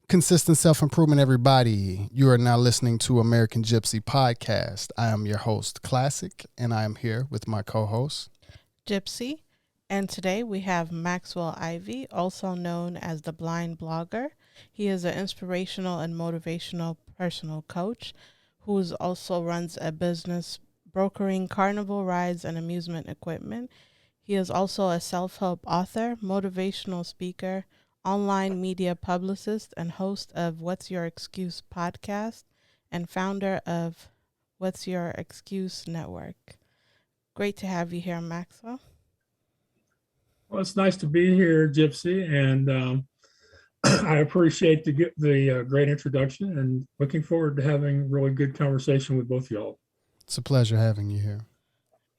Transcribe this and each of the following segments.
Consistent self-improvement, everybody. You are now listening to American gypC podcast. I am your host, Classic, and I am here with my co-host, gypC. And today we have Maxwell Ivy, also known as the Blind Blogger. He is an inspirational and motivational personal coach who also runs a business brokering carnival rides and amusement equipment. He is also a self-help author, motivational speaker, online media publicist, and host of What's Your Excuse podcast, and founder of What's Your Excuse Network. Great to have you here, Maxwell. Well, it's nice to be here, gypC, and I appreciate the great introduction and looking forward to having a really good conversation with both y'all. It's a pleasure having you here.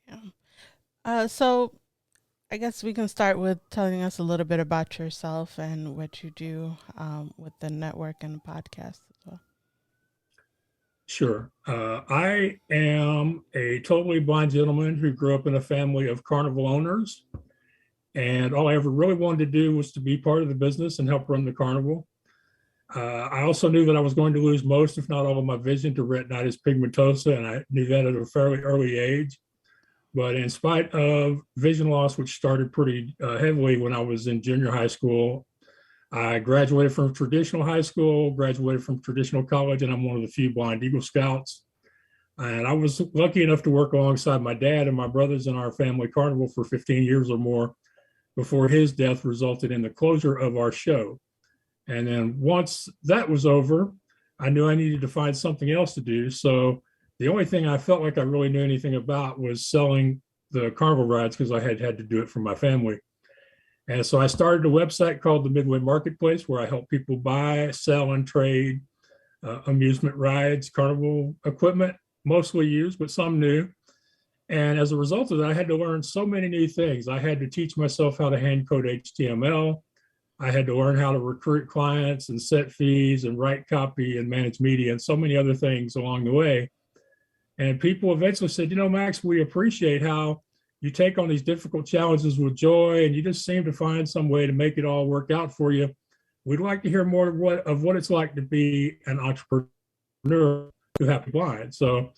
Yeah. So I guess we can start with telling us a little bit about yourself and what you do with the network and podcast as well. Sure. I am a totally blind gentleman who grew up in a family of carnival owners. And all I ever really wanted to do was to be part of the business and help run the carnival. I also knew that I was going to lose most, if not all, of my vision to retinitis pigmentosa, and I knew that at a fairly early age. But in spite of vision loss, which started pretty heavily when I was in junior high school, I graduated from traditional high school, graduated from traditional college, and I'm one of the few blind Eagle Scouts. And I was lucky enough to work alongside my dad and my brothers in our family carnival for 15 years or more before his death resulted in the closure of our show. And then once that was over, I knew I needed to find something else to do. So the only thing I felt like I really knew anything about was selling the carnival rides because I had to do it for my family. And so I started a website called the Midway Marketplace where I help people buy, sell, and trade amusement rides, carnival equipment, mostly used, but some new. And as a result of that, I had to learn so many new things. I had to teach myself how to hand code HTML. I had to learn how to recruit clients and set fees and write copy and manage media and so many other things along the way. And people eventually said, Max, we appreciate how you take on these difficult challenges with joy and you just seem to find some way to make it all work out for you. We'd like to hear more of what it's like to be an entrepreneur who happens blind. So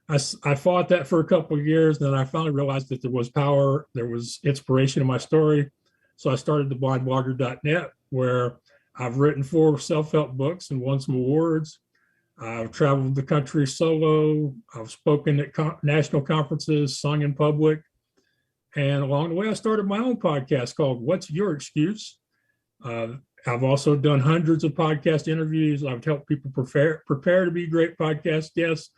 I fought that for a couple of years. Then I finally realized that there was power, there was inspiration in my story. So I started the blindblogger.net, where I've written 4 self-help books and won some awards. I've traveled the country solo. I've spoken at national conferences, sung in public. And along the way, I started my own podcast called What's Your Excuse? I've also done hundreds of podcast interviews. I've helped people prepare to be great podcast guests.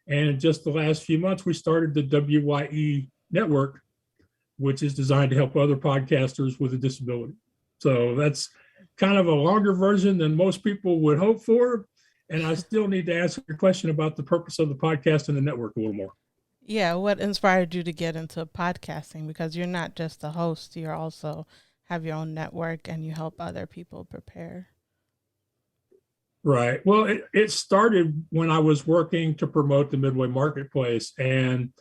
And in just the last few months, we started the WYE network, which is designed to help other podcasters with a disability. So that's kind of a longer version than most people would hope for. And I still need to answer your question about the purpose of the podcast and the network a little more. Yeah, what inspired you to get into podcasting? Because you're not just a host, you also have your own network and you help other people prepare. Right. Well, it started when I was working to promote the Midway Marketplace, and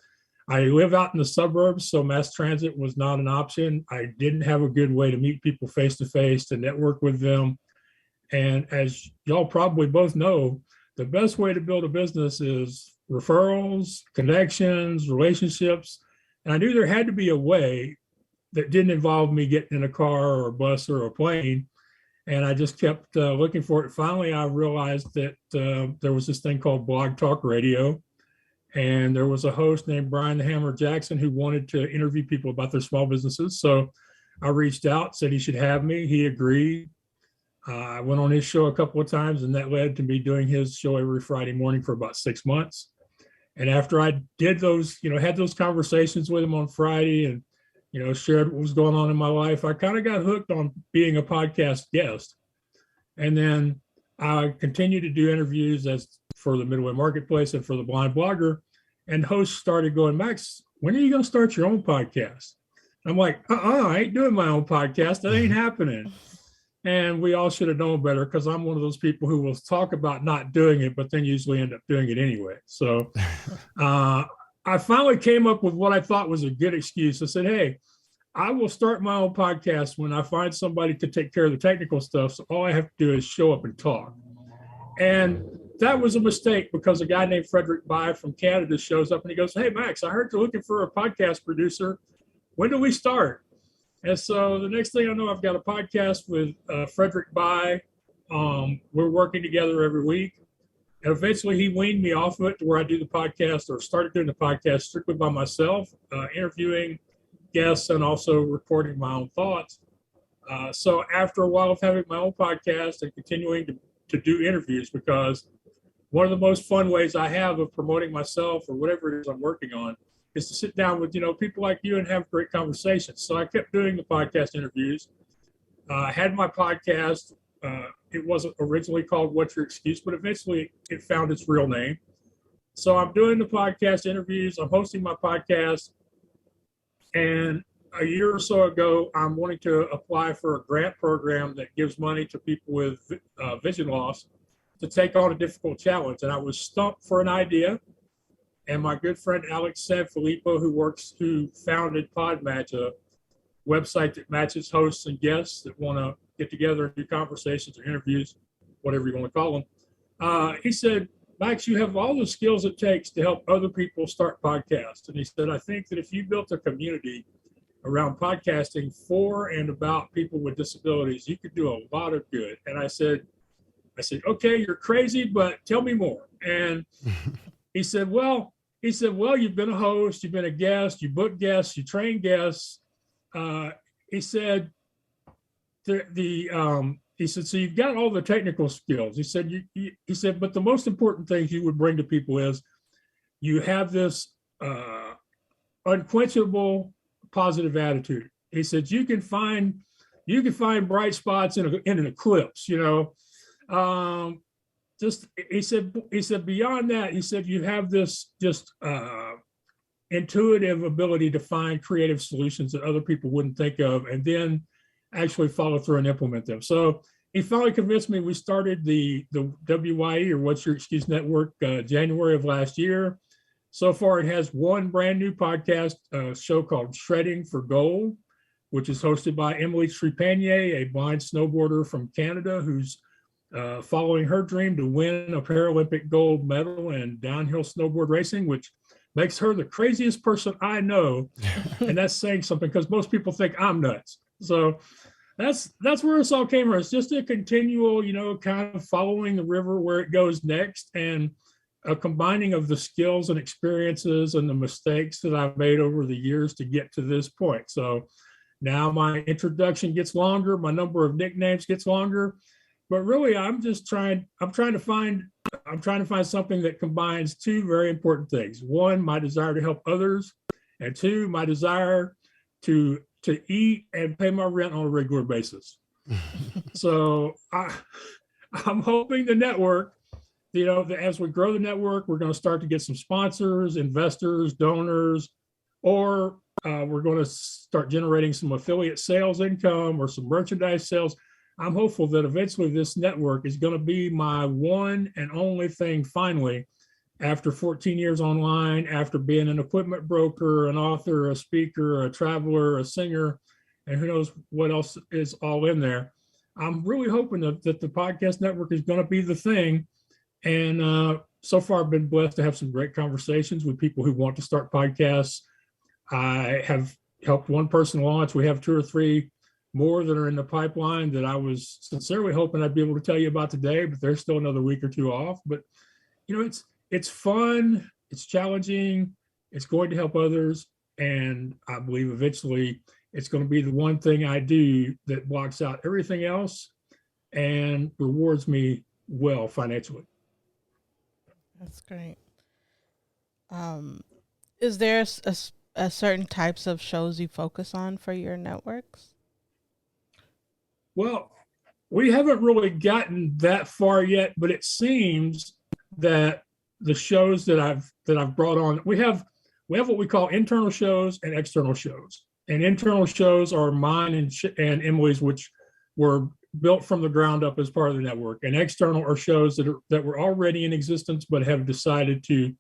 I live out in the suburbs, so mass transit was not an option. I didn't have a good way to meet people face to face, to network with them. And as y'all probably both know, the best way to build a business is referrals, connections, relationships. And I knew there had to be a way that didn't involve me getting in a car or a bus or a plane. And I just kept looking for it. Finally, I realized that there was this thing called Blog Talk Radio. And there was a host named Brian the Hammer Jackson who wanted to interview people about their small businesses. So I reached out, said he should have me. He agreed. I went on his show a couple of times, and that led to me doing his show every Friday morning for about 6 months. And after I did those, had those conversations with him on Friday and, shared what was going on in my life, I kind of got hooked on being a podcast guest. And then I continued to do interviews for the Midway Marketplace and for the Blind Blogger. And hosts started going, Max, when are you going to start your own podcast? I'm like, I ain't doing my own podcast. That ain't happening. And we all should have known better, because I'm one of those people who will talk about not doing it, but then usually end up doing it anyway. So I finally came up with what I thought was a good excuse. I said, hey, I will start my own podcast when I find somebody to take care of the technical stuff. So all I have to do is show up and talk. And that was a mistake because a guy named Frederick Bai from Canada shows up and he goes, "Hey, Max, I heard you're looking for a podcast producer. When do we start?" And so the next thing I know, I've got a podcast with Frederick Bai. We're working together every week. And eventually he weaned me off of it to where I do the podcast, or started doing the podcast strictly by myself, interviewing guests and also recording my own thoughts. So after a while of having my own podcast and continuing to do interviews, because one of the most fun ways I have of promoting myself or whatever it is I'm working on is to sit down with, people like you and have great conversations. So I kept doing the podcast interviews. I had my podcast. It wasn't originally called What's Your Excuse, but eventually it found its real name. So I'm doing the podcast interviews. I'm hosting my podcast. And a year or so ago, I'm wanting to apply for a grant program that gives money to people with vision loss to take on a difficult challenge. And I was stumped for an idea. And my good friend Alex Sanfilippo, who founded Podmatch, a website that matches hosts and guests that want to get together and do conversations or interviews, whatever you want to call them. He said, "Max, you have all the skills it takes to help other people start podcasts." And he said, "I think that if you built a community around podcasting for and about people with disabilities, you could do a lot of good." And I said, "Okay, you're crazy, but tell me more." And he said, well, you've been a host, you've been a guest, you book guests, you train guests. He said, he said, "So you've got all the technical skills." He said, "But the most important things you would bring to people is you have this unquenchable positive attitude." He said, you can find bright spots in an eclipse, he said, beyond that, he said, you have this just intuitive ability to find creative solutions that other people wouldn't think of, and then actually follow through and implement them. So he finally convinced me. We started the WYE, or What's Your Excuse Network, January of last year. So far, it has one brand new podcast show called Shredding for Gold, which is hosted by Emily Trepanier, a blind snowboarder from Canada who's following her dream to win a Paralympic gold medal in downhill snowboard racing, which makes her the craziest person I know. And that's saying something, because most people think I'm nuts. So that's where this all came from. It's just a continual, kind of following the river where it goes next, and a combining of the skills and experiences and the mistakes that I've made over the years to get to this point. So now my introduction gets longer, my number of nicknames gets longer, but really I'm trying to find something that combines two very important things. One, my desire to help others, and two, my desire to eat and pay my rent on a regular basis. So I'm hoping the network, as we grow the network, we're going to start to get some sponsors, investors, donors, or we're going to start generating some affiliate sales income or some merchandise sales. I'm hopeful that eventually this network is going to be my one and only thing finally, after 14 years online, after being an equipment broker, an author, a speaker, a traveler, a singer, and who knows what else is all in there. I'm really hoping that the podcast network is going to be the thing. And so far, I've been blessed to have some great conversations with people who want to start podcasts. I have helped one person launch. We have 2 or 3 more that are in the pipeline that I was sincerely hoping I'd be able to tell you about today, but they're still another week or 2 off. But, it's fun, it's challenging, it's going to help others. And I believe eventually it's going to be the one thing I do that blocks out everything else and rewards me well financially. That's great. Is there a certain types of shows you focus on for your networks? Well, we haven't really gotten that far yet, but it seems that the shows that I've brought on, we have what we call internal shows and external shows. And internal shows are mine and Emily's, which were built from the ground up as part of the network. And external are shows that were already in existence but have decided to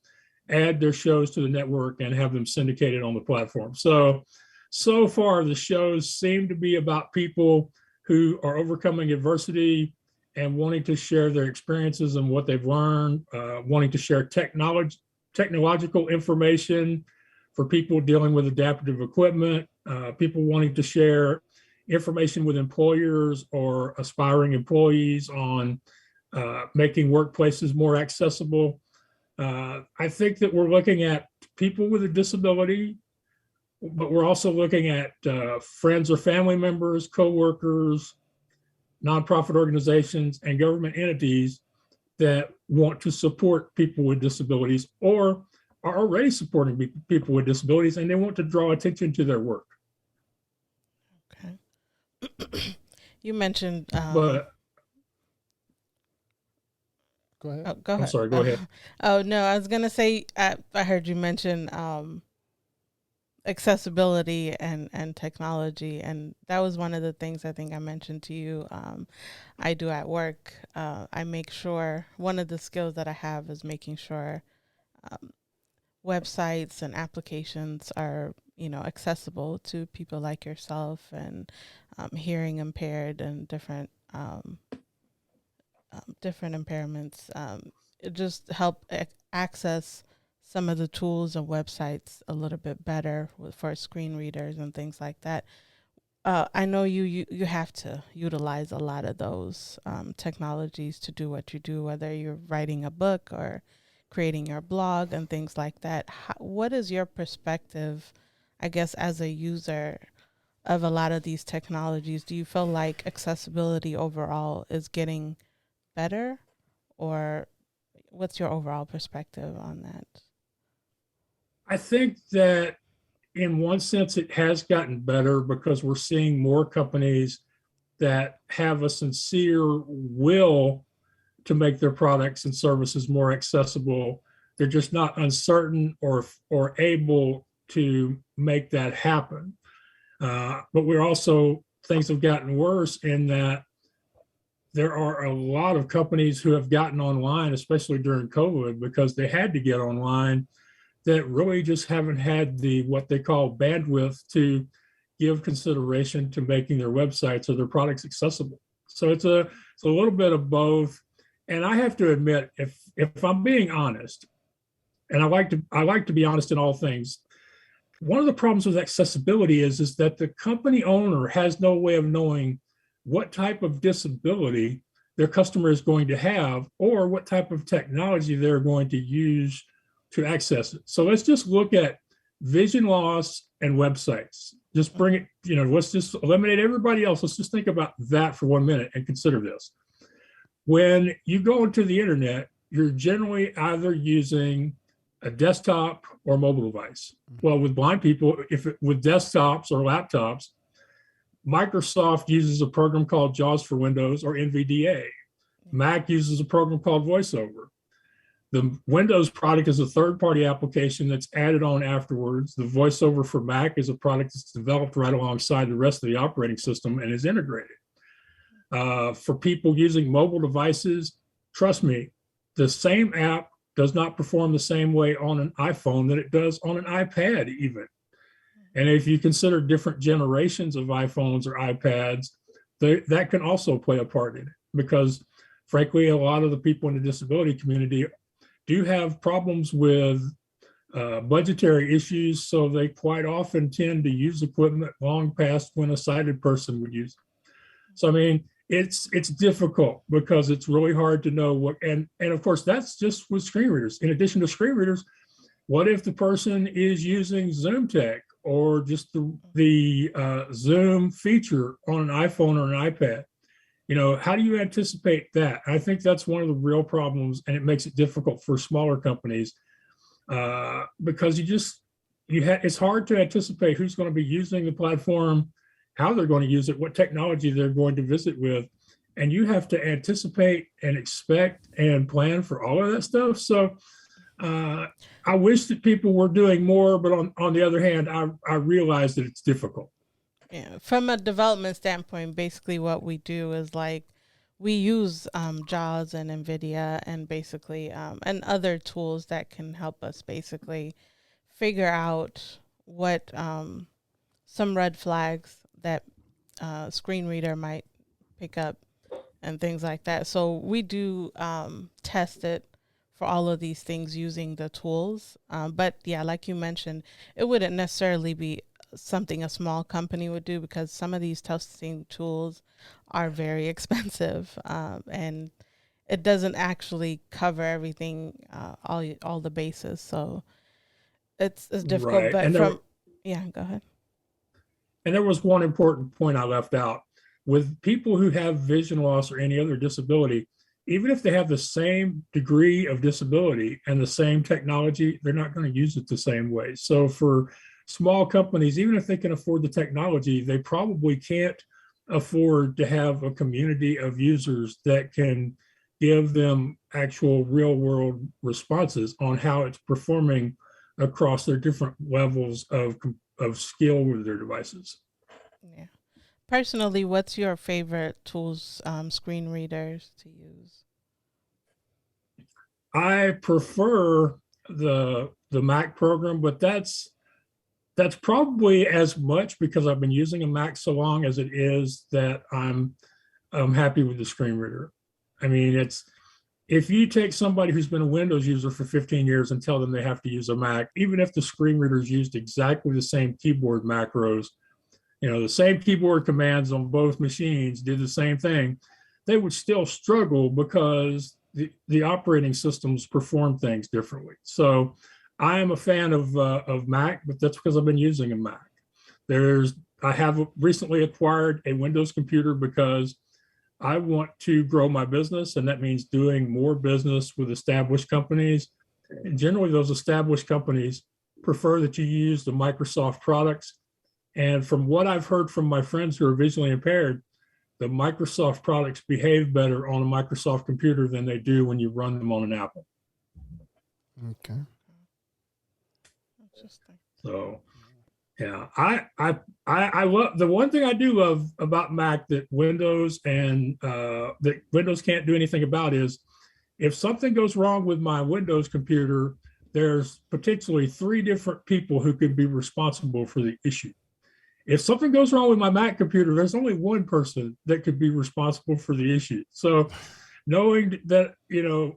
add their shows to the network and have them syndicated on the platform. So so far the shows seem to be about people who are overcoming adversity and wanting to share their experiences and what they've learned, wanting to share technological information for people dealing with adaptive equipment, people wanting to share information with employers or aspiring employees on making workplaces more accessible. I think that we're looking at people with a disability, but we're also looking at friends or family members, coworkers, nonprofit organizations, and government entities that want to support people with disabilities or are already supporting people with disabilities, and they want to draw attention to their work. Okay. You mentioned, But Go ahead. oh, go I'm ahead. sorry, go ahead. Oh no, I was gonna say, I heard you mention accessibility and technology, and that was one of the things I think I mentioned to you. I do at work. I make sure one of the skills that I have is making sure websites and applications are accessible to people like yourself and hearing impaired and different impairments. It just help access some of the tools and websites a little bit better for screen readers and things like that. I know you have to utilize a lot of those technologies to do what you do, whether you're writing a book or creating your blog and things like that. What is your perspective, I guess, as a user of a lot of these technologies? Do you feel like accessibility overall is getting better, or what's your overall perspective on that? I think that in one sense, it has gotten better because we're seeing more companies that have a sincere will to make their products and services more accessible. They're just not uncertain or able to make that happen. But we're also, things have gotten worse in that there are a lot of companies who have gotten online, especially during COVID, because they had to get online, that really just haven't had the what they call bandwidth to give consideration to making their websites or their products accessible. So it's a little bit of both. And I have to admit, if I'm being honest, and I like to be honest in all things, one of the problems with accessibility is that the company owner has no way of knowing what type of disability their customer is going to have or what type of technology they're going to use to access it. So let's just look at vision loss and websites. Just bring it, let's just eliminate everybody else. Let's just think about that for 1 minute and consider this. When you go into the internet, you're generally either using a desktop or mobile device. Well, with blind people, with desktops or laptops, Microsoft uses a program called JAWS for Windows or NVDA. Mac uses a program called VoiceOver. The Windows product is a third-party application that's added on afterwards. The VoiceOver for Mac is a product that's developed right alongside the rest of the operating system and is integrated. For people using mobile devices, trust me, the same app does not perform the same way on an iPhone that it does on an iPad even. And if you consider different generations of iPhones or iPads, that can also play a part in it, because frankly, a lot of the people in the disability community do have problems with budgetary issues, so they quite often tend to use equipment long past when a sighted person would use it. So I mean, it's difficult because it's really hard to know what, and of course that's just with screen readers. In addition to screen readers, what if the person is using Zoom Tech or just the Zoom feature on an iPhone or an iPad? How do you anticipate that? I think that's one of the real problems, and it makes it difficult for smaller companies because it's hard to anticipate who's going to be using the platform, how they're going to use it, what technology they're going to visit with, and you have to anticipate and expect and plan for all of that stuff. So I wish that people were doing more, but on the other hand, I realize that it's difficult. Yeah, from a development standpoint, basically what we do is we use JAWS and NVIDIA and basically and other tools that can help us basically figure out what some red flags that screen reader might pick up and things like that. So we do test it for all of these things using the tools. But yeah, like you mentioned, it wouldn't necessarily be something a small company would do because some of these testing tools are very expensive, and it doesn't actually cover everything, all the bases. So it's difficult. Right. But from yeah, go ahead. And there was one important point I left out. With people who have vision loss or any other disability, even if they have the same degree of disability and the same technology, they're not going to use it the same way. So for small companies, even if they can afford the technology, they probably can't afford to have a community of users that can give them actual real world responses on how it's performing across their different levels of skill with their devices. Yeah. Personally, what's your favorite tools, screen readers to use? I prefer the Mac program, but that's probably as much because I've been using a Mac so long as it is that I'm happy with the screen reader. I mean, it's if you take somebody who's been a Windows user for 15 years and tell them they have to use a Mac, even if the screen readers used exactly the same keyboard macros, the same keyboard commands on both machines did the same thing, they would still struggle because the operating systems perform things differently. So I am a fan of Mac, but that's because I've been using a Mac. I have recently acquired a Windows computer because I want to grow my business, and that means doing more business with established companies. And generally, those established companies prefer that you use the Microsoft products. And from what I've heard from my friends who are visually impaired, the Microsoft products behave better on a Microsoft computer than they do when you run them on an Apple. Okay. Interesting. So, yeah, I love the one thing I do love about Mac that Windows can't do anything about is if something goes wrong with my Windows computer, there's potentially 3 different people who could be responsible for the issue. If something goes wrong with my Mac computer, there's only one person that could be responsible for the issue. So knowing that,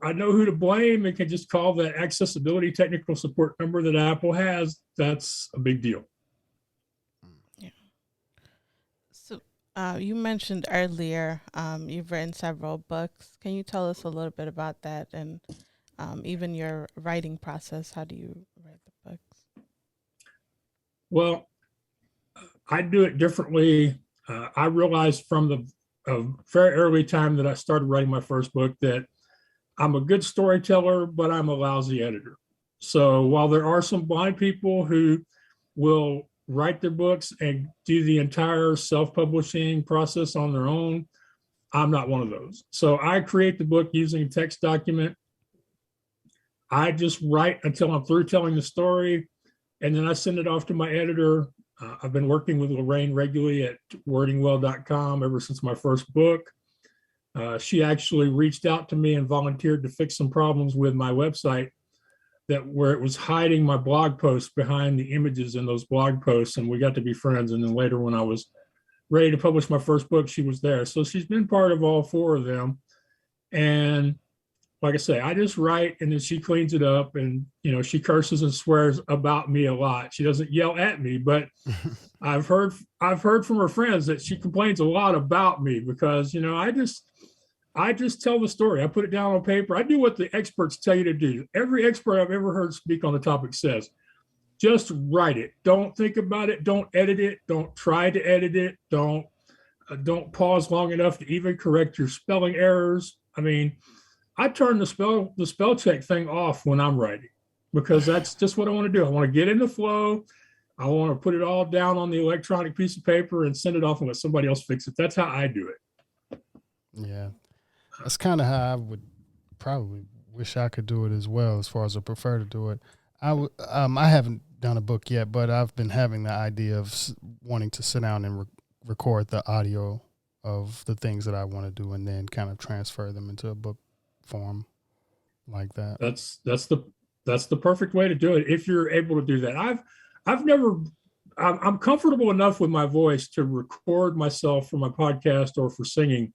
I know who to blame and can just call that accessibility technical support number that Apple has, that's a big deal. Yeah. So you mentioned earlier you've written several books. Can you tell us a little bit about that and even your writing process? How do you write the books? Well, I do it differently. I realized from a very early time that I started writing my first book that I'm a good storyteller, but I'm a lousy editor. So while there are some blind people who will write their books and do the entire self-publishing process on their own, I'm not one of those. So I create the book using a text document. I just write until I'm through telling the story, and then I send it off to my editor. I've been working with Lorraine regularly at wordingwell.com ever since my first book. She actually reached out to me and volunteered to fix some problems with my website where it was hiding my blog posts behind the images in those blog posts, and we got to be friends. And then later when I was ready to publish my first book, she was there. So she's been part of all 4 of them. And like I say, I just write and then she cleans it up, and she curses and swears about me a lot. She doesn't yell at me, but I've heard from her friends that she complains a lot about me because I just tell the story. I put it down on paper. I do what the experts tell you to do. Every expert I've ever heard speak on the topic says, just write it. Don't think about it. Don't edit it. Don't try to edit it. Don't pause long enough to even correct your spelling errors. I mean, I turn the spell check thing off when I'm writing because that's just what I want to do. I want to get in the flow. I want to put it all down on the electronic piece of paper and send it off and let somebody else fix it. That's how I do it. Yeah. That's kind of how I would probably wish I could do it as well, as far as I prefer to do it. I haven't done a book yet, but I've been having the idea of wanting to sit down and record the audio of the things that I want to do and then kind of transfer them into a book form like that. That's the perfect way to do it if you're able to do that. I've never I'm comfortable enough with my voice to record myself for my podcast or for singing,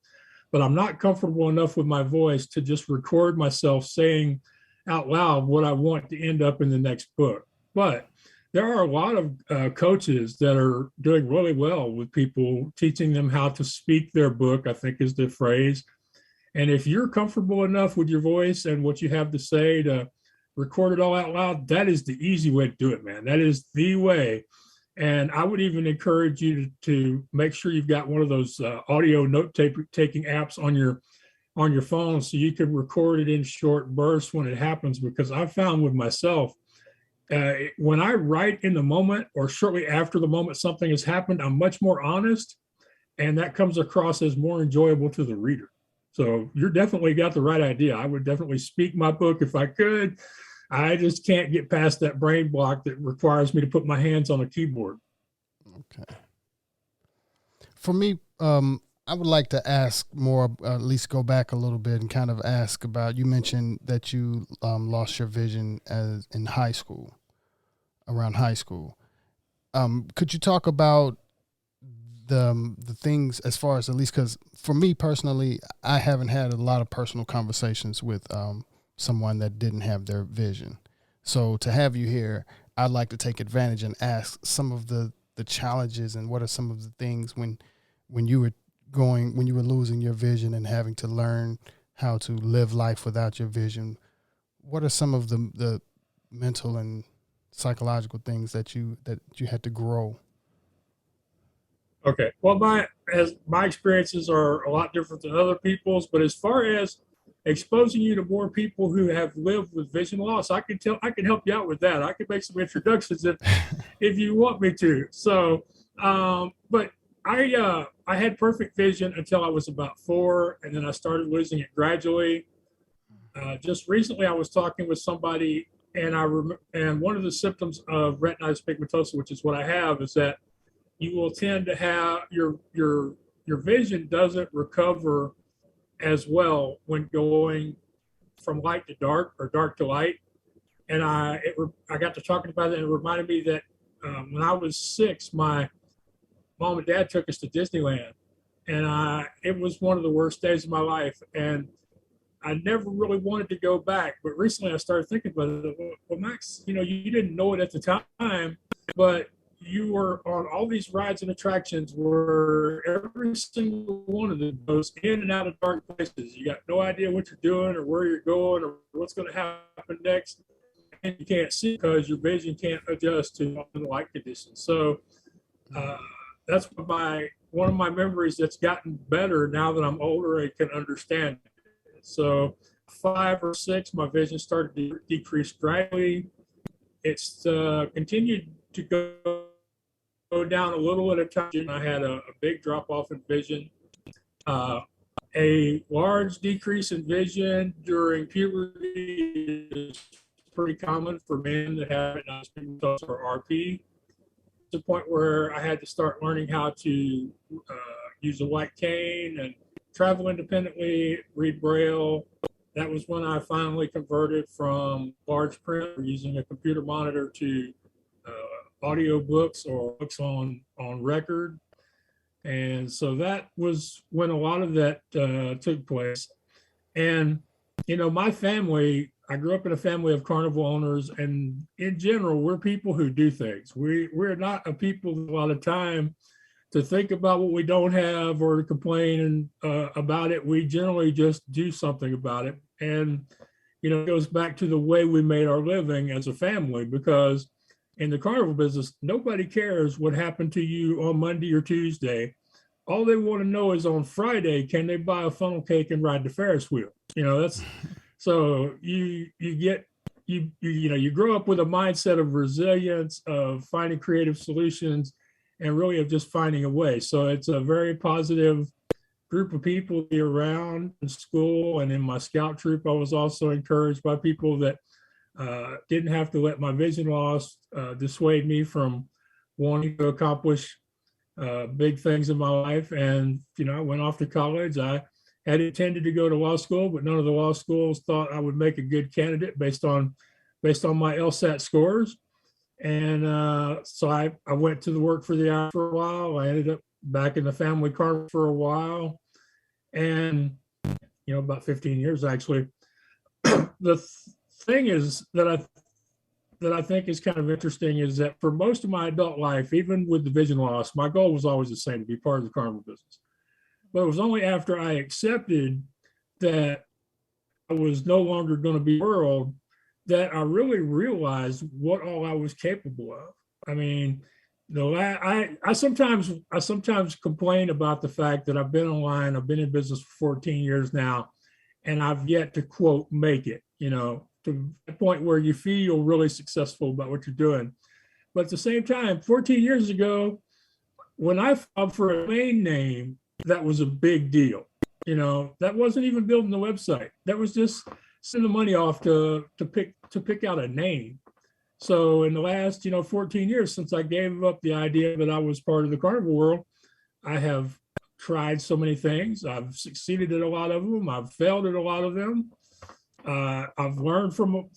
but I'm not comfortable enough with my voice to just record myself saying out loud what I want to end up in the next book. But there are a lot of coaches that are doing really well with people, teaching them how to speak their book, I think is the phrase. And if you're comfortable enough with your voice and what you have to say to record it all out loud, that is the easy way to do it, man. That is the way. And I would even encourage you to make sure you've got one of those audio note taking apps on your phone so you can record it in short bursts when it happens. Because I found with myself, when I write in the moment or shortly after the moment something has happened, I'm much more honest, and that comes across as more enjoyable to the reader. So you're definitely got the right idea. I would definitely speak my book if I could. I just can't get past that brain block that requires me to put my hands on a keyboard. Okay. For me, I would like to ask more, at least go back a little bit and kind of ask about, you mentioned that you lost your vision in high school, around high school. Could you talk about the things as far as, at least, because for me personally, I haven't had a lot of personal conversations with someone that didn't have their vision. So to have you here, I'd like to take advantage and ask some of the challenges and what are some of the things when you were losing your vision and having to learn how to live life without your vision. What are some of the mental and psychological things that you had to grow? Okay. Well, my experiences are a lot different than other people's, but as far as exposing you to more people who have lived with vision loss, I can help you out with that. I can make some introductions if you want me to. So, but I had perfect vision until I was about 4, and then I started losing it gradually. Just recently, I was talking with somebody, and and one of the symptoms of retinitis pigmentosa, which is what I have, is that you will tend to have your vision doesn't recover as well when going from light to dark or dark to light. And I got to talking about it, and it reminded me that when I was 6, my mom and dad took us to Disneyland, and it was one of the worst days of my life. And I never really wanted to go back, but recently I started thinking about it. Well, Max, you didn't know it at the time, but you were on all these rides and attractions where every single one of them goes in and out of dark places. You got no idea what you're doing or where you're going or what's going to happen next. And you can't see because your vision can't adjust to the light conditions. So that's one of my memories that's gotten better now that I'm older and can understand it. So 5 or 6, my vision started to decrease gradually. It's continued to go down a little at a time. I had a big drop off in vision, a large decrease in vision during puberty is pretty common for men that have retinitis pigmentosa or RP. To the point where I had to start learning how to use a white cane and travel independently, read Braille. That was when I finally converted from large print or using a computer monitor to audio books or books on record. And so that was when a lot of that took place. And, my family, I grew up in a family of carnival owners, and in general, we're people who do things. We're not a people a lot of time to think about what we don't have or to complain about it. We generally just do something about it. And, it goes back to the way we made our living as a family, because in the carnival business, nobody cares what happened to you on Monday or Tuesday. All they want to know is on Friday, can they buy a funnel cake and ride the Ferris wheel? That's so you grow up with a mindset of resilience, of finding creative solutions, and really of just finding a way. So it's a very positive group of people to be around in school, and in my scout troop, I was also encouraged by people that didn't have to let my vision loss dissuade me from wanting to accomplish big things in my life. And, I went off to college. I had intended to go to law school, but none of the law schools thought I would make a good candidate based on my LSAT scores. And so I went to the work for the hour for a while. I ended up back in the family car for a while, and about 15 years actually. The thing is that I think is kind of interesting is that for most of my adult life, even with the vision loss, my goal was always the same, to be part of the carnival business. But it was only after I accepted that I was no longer going to be in the world that I really realized what all I was capable of. I mean, I sometimes complain about the fact that I've been online, I've been in business for 14 years now, and I've yet to quote make it, to the point where you feel really successful about what you're doing. But at the same time, 14 years ago, when I filed for a domain name, that was a big deal. That wasn't even building the website. That was just sending the money off to pick out a name. So in the last, 14 years since I gave up the idea that I was part of the carnival world, I have tried so many things. I've succeeded at a lot of them. I've failed at a lot of them. I've learned from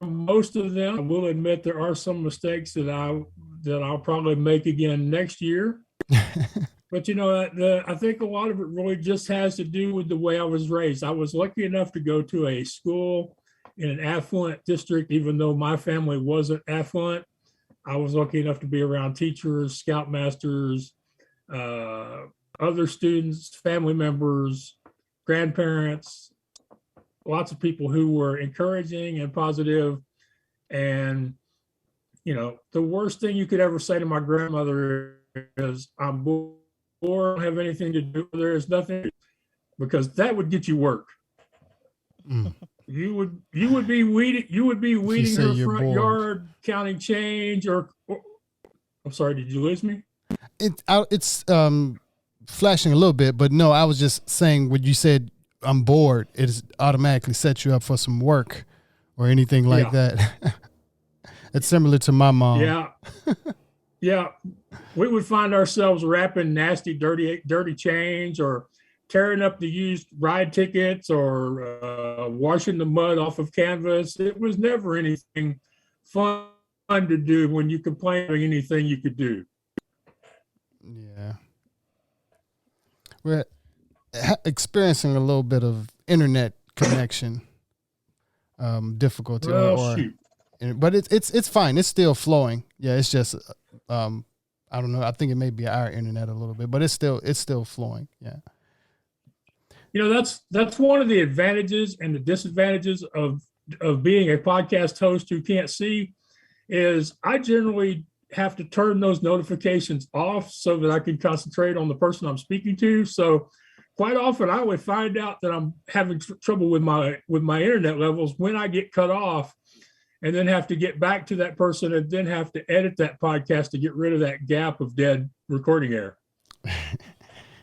most of them. I will admit there are some mistakes that I'll probably make again next year. But I think a lot of it really just has to do with the way I was raised. I was lucky enough to go to a school in an affluent district, even though my family wasn't affluent. I was lucky enough to be around teachers, scoutmasters, other students, family members, grandparents, lots of people who were encouraging and positive. And, the worst thing you could ever say to my grandmother is, "I'm bored, I don't have anything to do. There is nothing," because that would get you work. Mm. You would be weeding her front yard, counting change, or I'm sorry, did you lose me? It's flashing a little bit, but no, I was just saying when you said I'm bored, it automatically sets you up for some work or anything like that. It's similar to my mom. Yeah. Yeah. We would find ourselves wrapping nasty, dirty change, or tearing up the used ride tickets, or washing the mud off of canvas. It was never anything fun to do when you complained of anything you could do. Yeah. We're experiencing a little bit of internet connection difficulty. But it's fine. It's still flowing. Yeah, it's just I don't know. I think it may be our internet a little bit, but it's still flowing. Yeah. That's one of the advantages and the disadvantages of being a podcast host who can't see is I generally have to turn those notifications off so that I can concentrate on the person I'm speaking to. So quite often I would find out that I'm having trouble with my internet levels when I get cut off, and then have to get back to that person and then have to edit that podcast to get rid of that gap of dead recording error.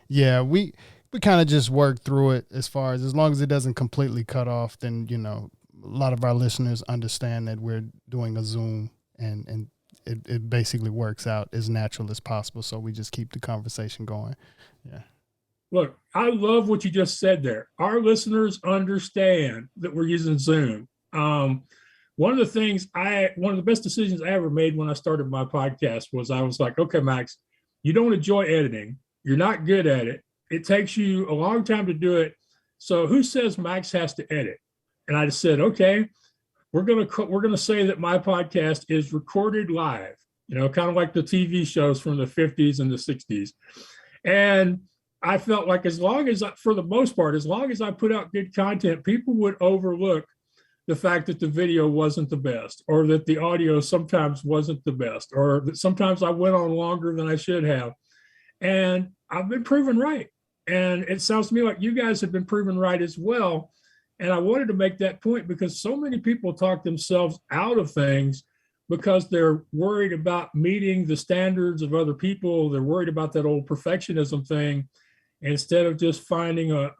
Yeah, we kind of just work through it as long as it doesn't completely cut off, then, a lot of our listeners understand that we're doing a Zoom and it basically works out as natural as possible. So we just keep the conversation going. Yeah. Look, I love what you just said there. Our listeners understand that we're using Zoom. One of the best decisions I ever made when I started my podcast was I was like, okay, Max, you don't enjoy editing. You're not good at it. It takes you a long time to do it. So who says Max has to edit? And I just said, okay, we're going to say that my podcast is recorded live, kind of like the TV shows from the 50s and the 60s. And I felt like for the most part, as long as I put out good content, people would overlook the fact that the video wasn't the best, or that the audio sometimes wasn't the best, or that sometimes I went on longer than I should have. And I've been proven right. And it sounds to me like you guys have been proven right as well. And I wanted to make that point because so many people talk themselves out of things because they're worried about meeting the standards of other people. They're worried about that old perfectionism thing, instead of just finding a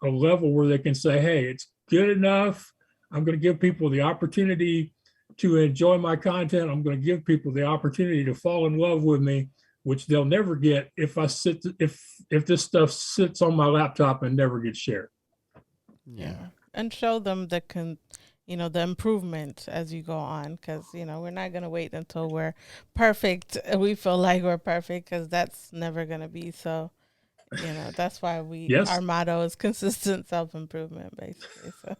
level where they can say, hey, it's good enough. I'm going to give people the opportunity to enjoy my content. I'm going to give people the opportunity to fall in love with me, which they'll never get if this stuff sits on my laptop and never gets shared. Yeah. And show them that the improvement as you go on, because we're not going to wait until we're perfect. We feel like we're perfect, because that's never going to be. So that's why our Yes. motto is consistent self-improvement, basically. So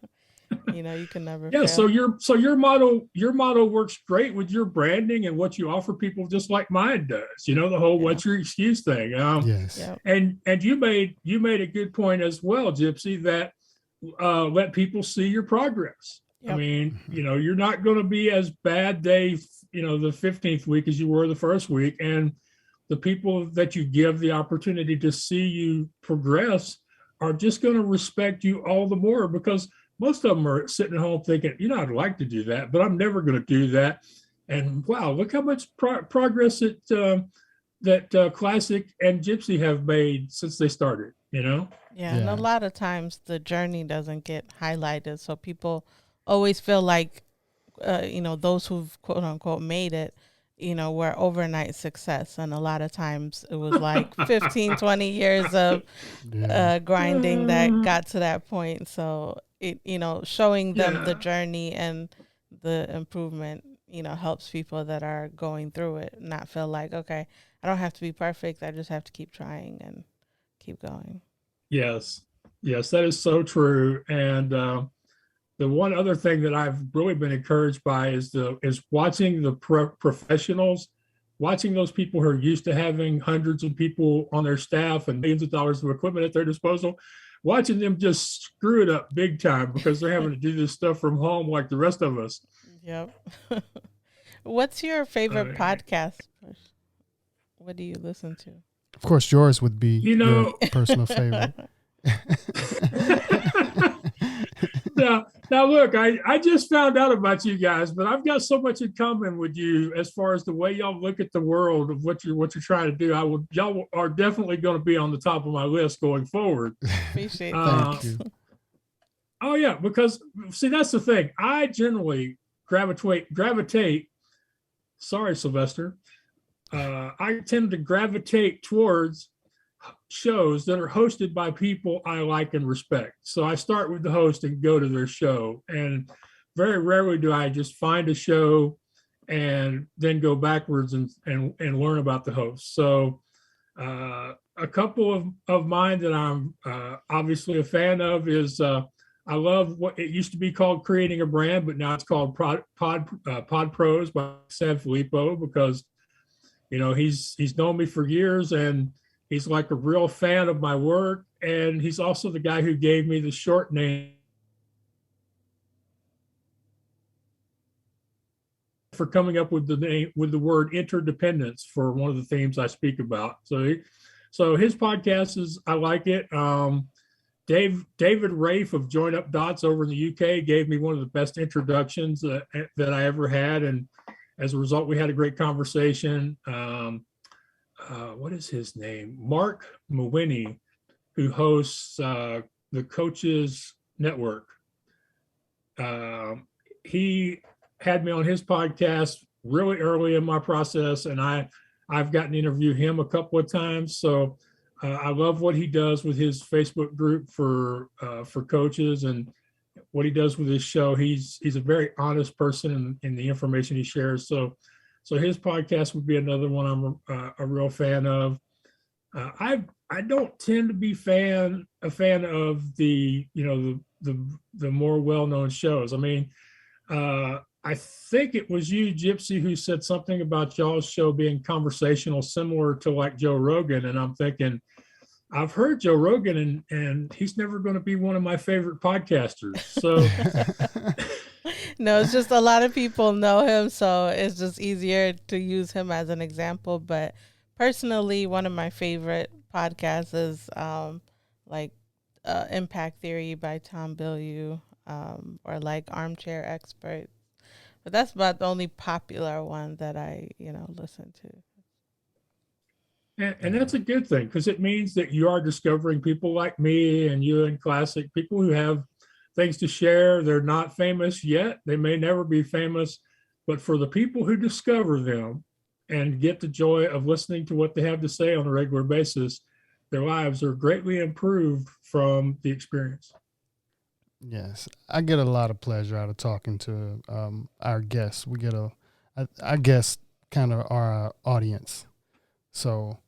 you can never Yeah. fail. So your motto works great with your branding and what you offer people, just like mine does. The whole Yeah. "what's your excuse" thing. Yes. Yep. And you made a good point as well, gypC, that let people see your progress. I Yep. mean, you're not going to be as bad day, the 15th week as you were the first week. And the people that you give the opportunity to see you progress are just going to respect you all the more, because most of them are sitting at home thinking, I'd like to do that, but I'm never going to do that. And wow, look how much progress that Classic and gypC have made since they started, Yeah, and a lot of times the journey doesn't get highlighted, so people always feel like, those who've quote unquote made it, were overnight success, and a lot of times it was like 15, 20 years of grinding that got to that point. So showing them the journey and the improvement, helps people that are going through it not feel like, okay, I don't have to be perfect. I just have to keep trying and keep going. Yes, that is so true. And the one other thing that I've really been encouraged by is watching the professionals, watching those people who are used to having hundreds of people on their staff and millions of dollars of equipment at their disposal, watching them just screw it up big time because they're having to do this stuff from home like the rest of us. Yep. What's your favorite podcast? What do you listen to? Of course, yours would be your personal favorite. Now look, I just found out about you guys, but I've got so much in common with you as far as the way y'all look at the world of what you're trying to do. Y'all are definitely going to be on the top of my list going forward. Appreciate that. Thank you. Oh yeah, because see, that's the thing. I generally gravitate. Sorry, Sylvester. I tend to gravitate towards shows that are hosted by people I like and respect. So I start with the host and go to their show. And very rarely do I just find a show and then go backwards and learn about the host. So a couple of mine that I'm obviously a fan of is I love what it used to be called Creating a Brand, but now it's called Pod Pros by Sam Filippo, because he's known me for years and he's like a real fan of my work. And he's also the guy who gave me the short name for coming up with the word interdependence for one of the themes I speak about. So his podcast I like it. David Rafe of Join Up Dots over in the UK gave me one of the best introductions that I ever had. And as a result, we had a great conversation. What is his name? Mark Mawini, who hosts the Coaches Network. He had me on his podcast really early in my process, and I've gotten to interview him a couple of times. So I love what he does with his Facebook group for coaches, and what he does with his show. He's a very honest person in the information he shares. So his podcast would be another one I'm a real fan of. I don't tend to be a fan of the more well-known shows. I mean, I think it was you, gypC, who said something about y'all's show being conversational, similar to like Joe Rogan. And I'm thinking, I've heard Joe Rogan and he's never going to be one of my favorite podcasters. So no, it's just a lot of people know him, so it's just easier to use him as an example. But personally, one of my favorite podcasts is Impact Theory by Tom Bilyeu, or like Armchair Expert. But that's about the only popular one that I, listen to. And that's a good thing, because it means that you are discovering people like me and you and Classic, people who have things to share. They're not famous yet. They may never be famous, but for the people who discover them and get the joy of listening to what they have to say on a regular basis, their lives are greatly improved from the experience. Yes, I get a lot of pleasure out of talking to our guests. Our guests kind of are our audience, so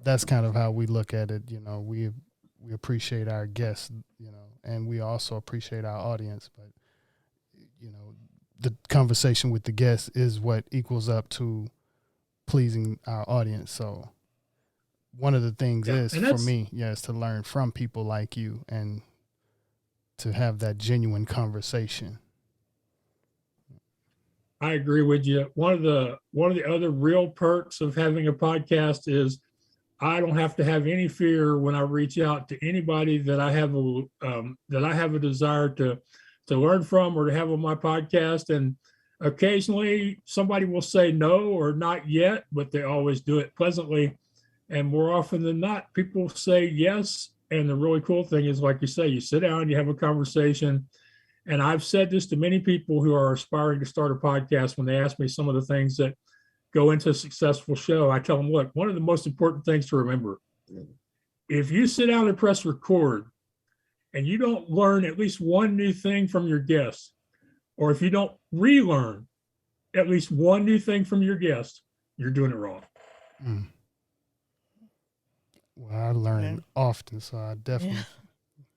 that's kind of how we look at it. We appreciate our guests, and we also appreciate our audience. But the conversation with the guests is what equals up to pleasing our audience. So one of the things is for me, is to learn from people like you and to have that genuine conversation. I agree with you. One of the other real perks of having a podcast is I don't have to have any fear when I reach out to anybody that I have a desire to learn from or to have on my podcast. And occasionally somebody will say no or not yet, but they always do it pleasantly. And more often than not, people say yes. And the really cool thing is, like you say, you sit down, you have a conversation. And I've said this to many people who are aspiring to start a podcast when they ask me some of the things that go into a successful show. I tell them, look, one of the most important things to remember, if you sit down and press record and you don't learn at least one new thing from your guests, or if you don't relearn at least one new thing from your guest, you're doing it wrong. Mm. Well, I learn often, so I definitely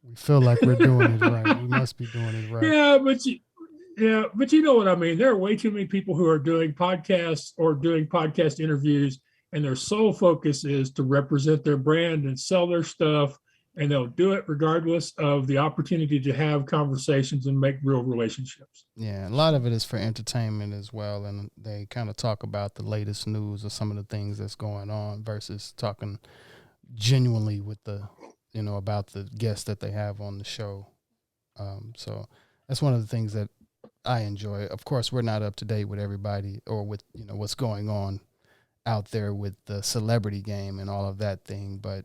we feel like we're doing it right. We must be doing it right. But you know what I mean. There are way too many people who are doing podcasts or doing podcast interviews, and their sole focus is to represent their brand and sell their stuff, and they'll do it regardless of the opportunity to have conversations and make real relationships. Yeah, a lot of it is for entertainment as well, and they kind of talk about the latest news or some of the things that's going on versus talking genuinely with about the guests that they have on the show. So that's one of the things that I enjoy. Of course, we're not up to date with everybody or with what's going on out there with the celebrity game and all of that thing, but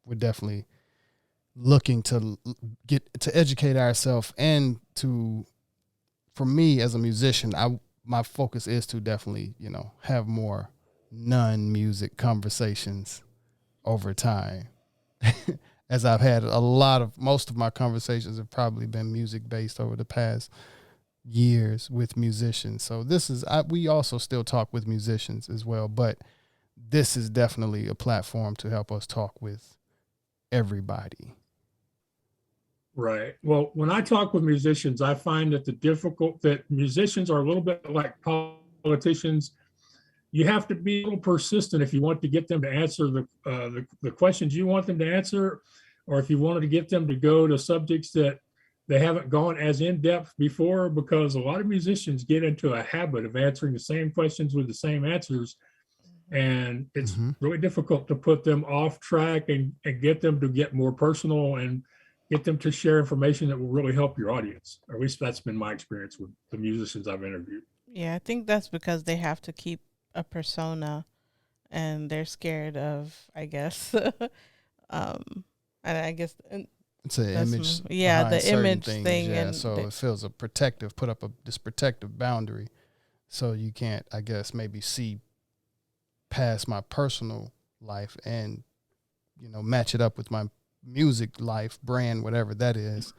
we're definitely looking to get to educate ourselves, and for me as a musician, my focus is to definitely have more non-music conversations over time. As I've had most of my conversations have probably been music based over the past years with musicians. So we also still talk with musicians as well, but this is definitely a platform to help us talk with everybody. Right. Well, when I talk with musicians, I find that musicians are a little bit like politicians. You have to be a little persistent if you want to get them to answer the questions you want them to answer, or if you wanted to get them to go to subjects that they haven't gone as in depth before, because a lot of musicians get into a habit of answering the same questions with the same answers. And it's really difficult to put them off track and get them to get more personal and get them to share information that will really help your audience. Or at least that's been my experience with the musicians I've interviewed. Yeah, I think that's because they have to keep a persona and they're scared of, I guess, and I guess it's an image. The image thing. Yeah, and so it feels put up this protective boundary. So you can't, I guess, maybe see past my personal life and, match it up with my music life, brand, whatever that is.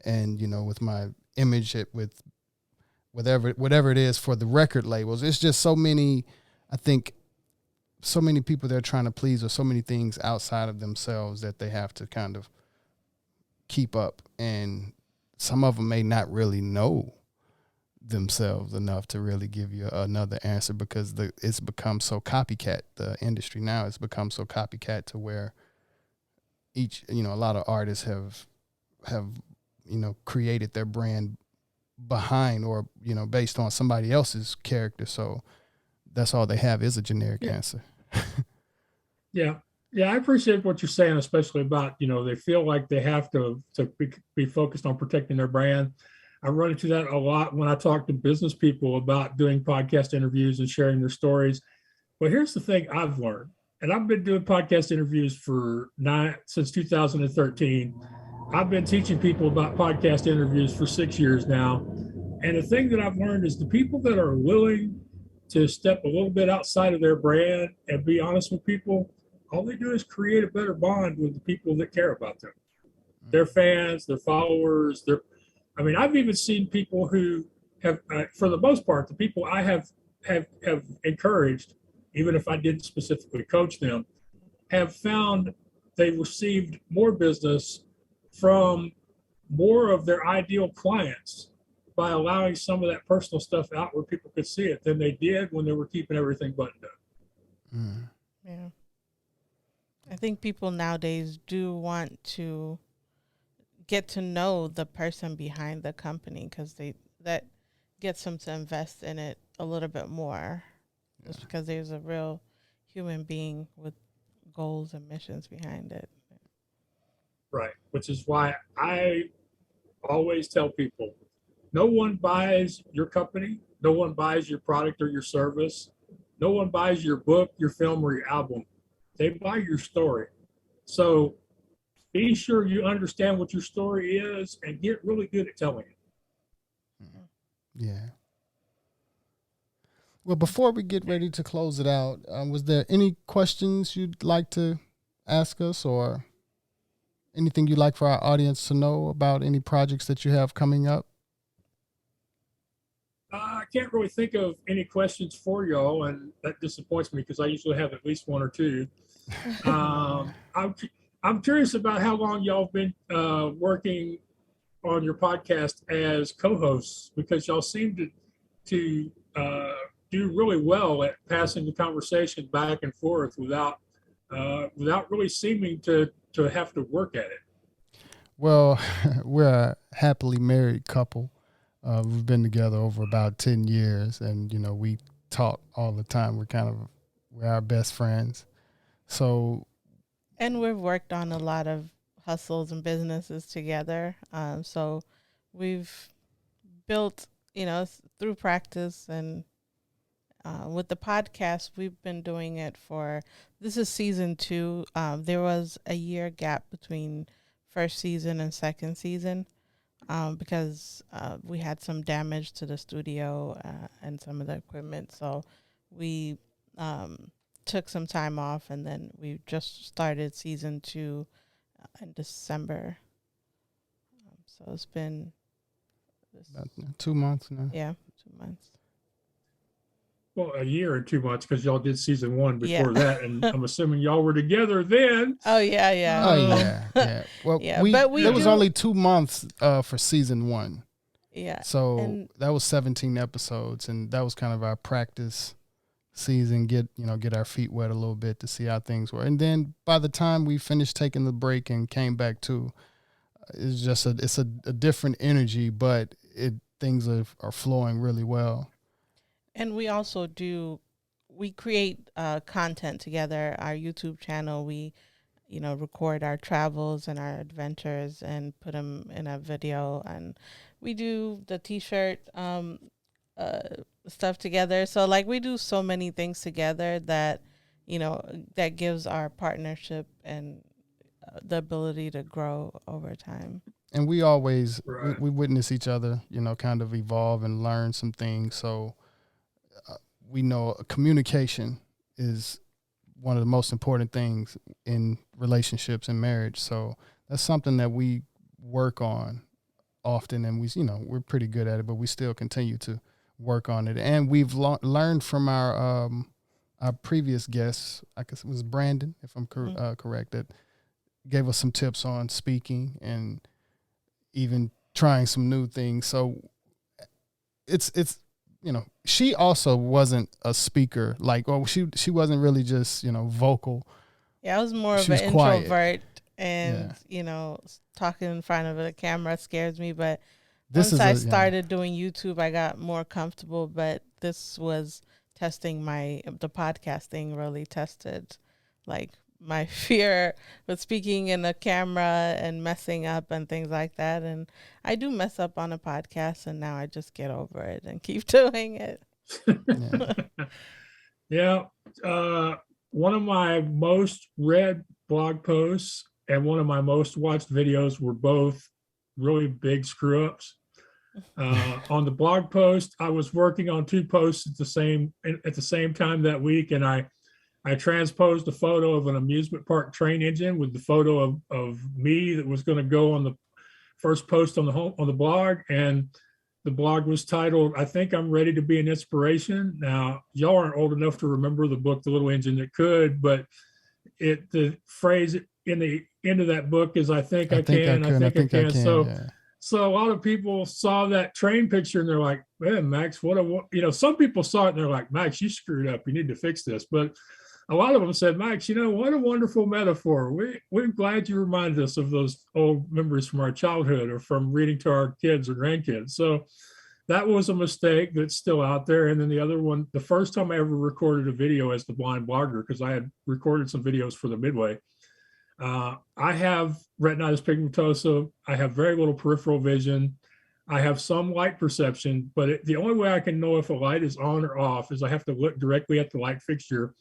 And, with my image, with whatever it is for the record labels. It's just so many, I think, so many people they're trying to please, or so many things outside of themselves that they have to kind of keep up. And some of them may not really know themselves enough to really give you another answer, because it's become so copycat. The industry now has become so copycat to where a lot of artists have created their brand behind or based on somebody else's character, so that's all they have is a generic answer. Yeah, I appreciate what you're saying, especially about they feel like they have to be focused on protecting their brand. I run into that a lot when I talk to business people about doing podcast interviews and sharing their stories. But here's the thing I've learned, and I've been doing podcast interviews since 2013. I've been teaching people about podcast interviews for 6 years now. And the thing that I've learned is the people that are willing to step a little bit outside of their brand and be honest with people, all they do is create a better bond with the people that care about them. their fans, their followers. I've even seen people who have, for the most part, the people I have encouraged, even if I didn't specifically coach them, have found they received more business from more of their ideal clients by allowing some of that personal stuff out where people could see it than they did when they were keeping everything buttoned up. Yeah. I think people nowadays do want to get to know the person behind the company because that gets them to invest in it a little bit more. Just because there's a real human being with goals and missions behind it. Right. Which is why I always tell people, no one buys your company. No one buys your product or your service. No one buys your book, your film, or your album. They buy your story. So be sure you understand what your story is and get really good at telling it. Yeah. Well, before we get ready to close it out, was there any questions you'd like to ask us or anything you'd like for our audience to know about any projects that you have coming up? I can't really think of any questions for y'all, and that disappoints me because I usually have at least one or two. I'm curious about how long y'all have been working on your podcast as co-hosts, because y'all seem to do really well at passing the conversation back and forth without really seeming to have to work at it. Well, we're a happily married couple. We've been together over about 10 years, and we talk all the time. We're our best friends. So, and we've worked on a lot of hustles and businesses together. So we've built, through practice and with the podcast, we've been doing it this is season 2. There was a year gap between first season and second season. Because we had some damage to the studio and some of the equipment. So we took some time off, and then we just started season 2 in December. So it's been about 2 months now. Yeah, 2 months. Well, a year and 2 months because y'all did season 1 before that, and I'm assuming y'all were together then. Oh yeah. Yeah. Well, there was only 2 months for season 1. Yeah. So that was 17 episodes, and that was kind of our practice season. Get our feet wet a little bit to see how things were, and then by the time we finished taking the break and came back to, it's a different energy, but things are flowing really well. And we also we create content together. Our YouTube channel, we, record our travels and our adventures and put them in a video. And we do the T-shirt stuff together. So we do so many things together that, that gives our partnership and the ability to grow over time. And we always, we witness each other, kind of evolve and learn some things. So we know communication is one of the most important things in relationships and marriage. So that's something that we work on often, and we're pretty good at it, but we still continue to work on it. And we've learned from our previous guests, I guess it was Brandon, if I'm correct, that gave us some tips on speaking and even trying some new things. So it's she also wasn't a speaker, she wasn't really just, vocal. Yeah, I was more of an introvert, and, talking in front of a camera scares me. But once I started doing YouTube, I got more comfortable. But this was testing the podcasting really tested, my fear with speaking in a camera and messing up and things like that. And I do mess up on a podcast, and now I just get over it and keep doing it. Yeah. One of my most read blog posts and one of my most watched videos were both really big screw ups. On the blog post, I was working on 2 posts at the same time that week, and I I transposed a photo of an amusement park train engine with the photo of me that was going to go on the first post on the blog, and the blog was titled, "I Think I'm Ready to Be an Inspiration." Now, y'all aren't old enough to remember the book, The Little Engine That Could, but the phrase in the end of that book is, "I think I can, I think I can." So a lot of people saw that train picture and they're like, "Man, Max, some people saw it and they're like, Max, you screwed up. You need to fix this." But a lot of them said, "Max, what a wonderful metaphor. We're glad you reminded us of those old memories from our childhood or from reading to our kids or grandkids." So that was a mistake that's still out there. And then the other one, the first time I ever recorded a video as the blind blogger, because I had recorded some videos for the Midway. I have retinitis pigmentosa. I have very little peripheral vision. I have some light perception, but the only way I can know if a light is on or off is I have to look directly at the light fixture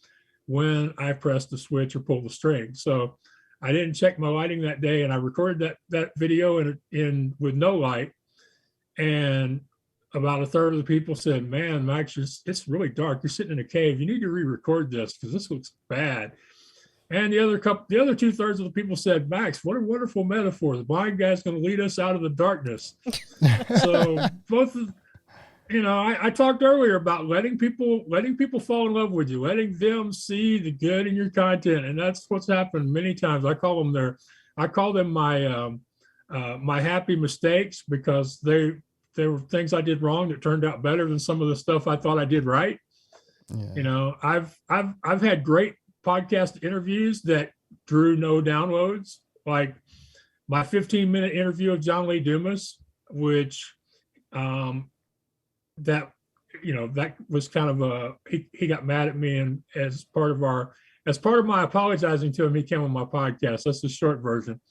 when I press the switch or pull the string. So I didn't check my lighting that day, and I recorded that video in with no light. And about a third of the people said, "Man, Max, it's really dark. You're sitting in a cave. You need to re-record this because this looks bad." And the other 2/3 of the people said, "Max, what a wonderful metaphor. The blind guy's going to lead us out of the darkness." So both of I talked earlier about letting people fall in love with you, letting them see the good in your content, and that's what's happened many times. I call them my happy mistakes, because they were things I did wrong that turned out better than some of the stuff I thought I did right. Yeah. I've had great podcast interviews that drew no downloads, like my 15-minute interview of John Lee Dumas, which that was kind of he got mad at me, and as part of my apologizing to him, he came on my podcast. That's the short version.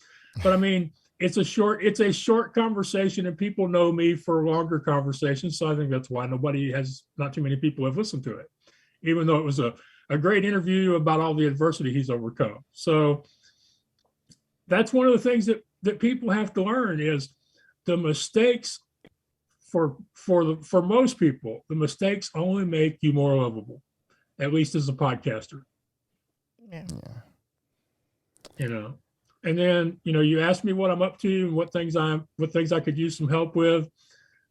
But I mean, it's a short conversation, and people know me for longer conversations. So I think that's why not too many people have listened to it, even though it was a great interview about all the adversity he's overcome. So that's one of the things that people have to learn is the mistakes. For most people, the mistakes only make you more lovable, at least as a podcaster. Yeah. And then, you asked me what I'm up to and what things I could use some help with.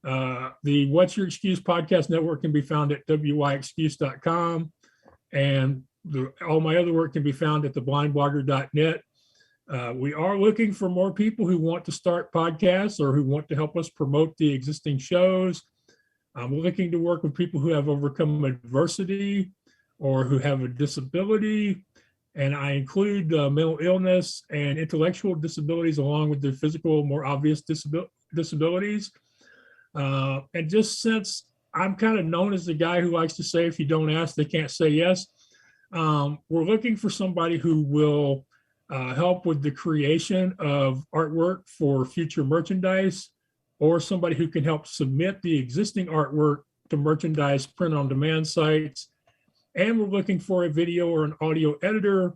The What's Your Excuse podcast network can be found at wyexcuse.com. And all my other work can be found at theblindblogger.net. We are looking for more people who want to start podcasts or who want to help us promote the existing shows. We're looking to work with people who have overcome adversity or who have a disability. And I include mental illness and intellectual disabilities along with the physical, more obvious disabilities. And just since I'm kind of known as the guy who likes to say, if you don't ask, they can't say yes, we're looking for somebody who will help with the creation of artwork for future merchandise, or somebody who can help submit the existing artwork to merchandise print-on-demand sites. And we're looking for a video or an audio editor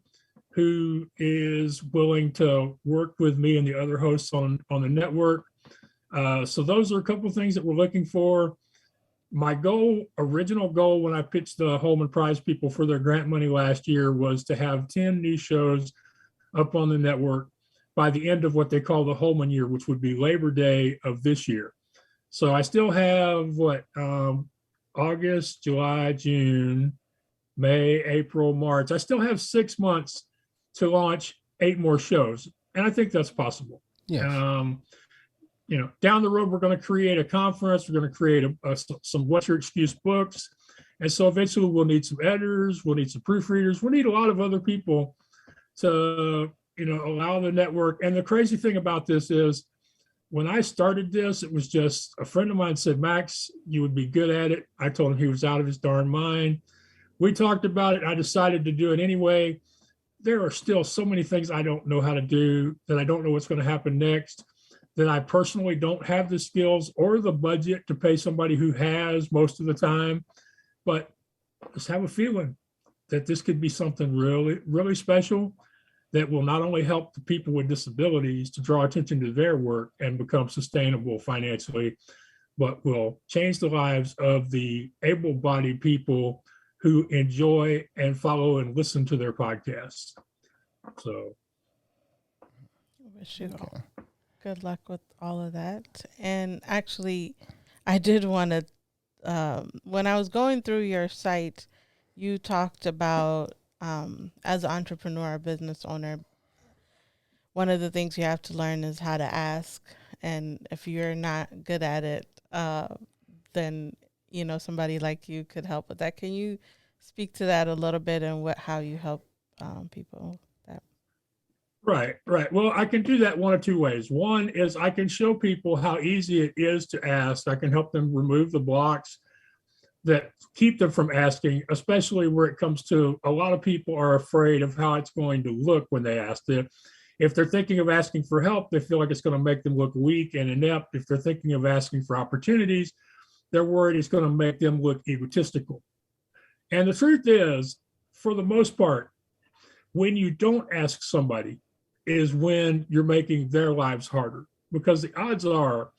who is willing to work with me and the other hosts on the network. So those are a couple of things that we're looking for. My original goal when I pitched the Holman Prize people for their grant money last year was to have 10 new shows up on the network by the end of what they call the Holman year, which would be Labor Day of this year. So I still have August, July, June, May, April, March. I still have 6 months to launch 8 more shows. And I think that's possible. Yes. Down the road, we're going to create a conference. We're going to create some What's Your Excuse books. And so eventually we'll need some editors. We'll need some proofreaders. We'll need a lot of other people to, allow the network. And the crazy thing about this is when I started this, it was just a friend of mine said, "Max, you would be good at it." I told him he was out of his darn mind. We talked about it. I decided to do it anyway. There are still so many things I don't know how to do, that I don't know what's going to happen next, that I personally don't have the skills or the budget to pay somebody who has most of the time. But just have a feeling that this could be something really, really special that will not only help the people with disabilities to draw attention to their work and become sustainable financially, but will change the lives of the able-bodied people who enjoy and follow and listen to their podcasts. So I wish you good luck with all of that. And actually, I did want to, when I was going through your site, you talked about, as an entrepreneur, business owner, one of the things you have to learn is how to ask. And if you're not good at it, then, you know, somebody like you could help with that. Can you speak to that a little bit and how you help people? Right. Well, I can do that one of two ways. One is I can show people how easy it is to ask. I can help them remove the blocks that keep them from asking, especially where it comes to a lot of people are afraid of how it's going to look when they ask it. If they're thinking of asking for help, they feel like it's going to make them look weak and inept. If they're thinking of asking for opportunities, they're worried it's going to make them look egotistical. And the truth is, for the most part, when you don't ask somebody is when you're making their lives harder, because the odds are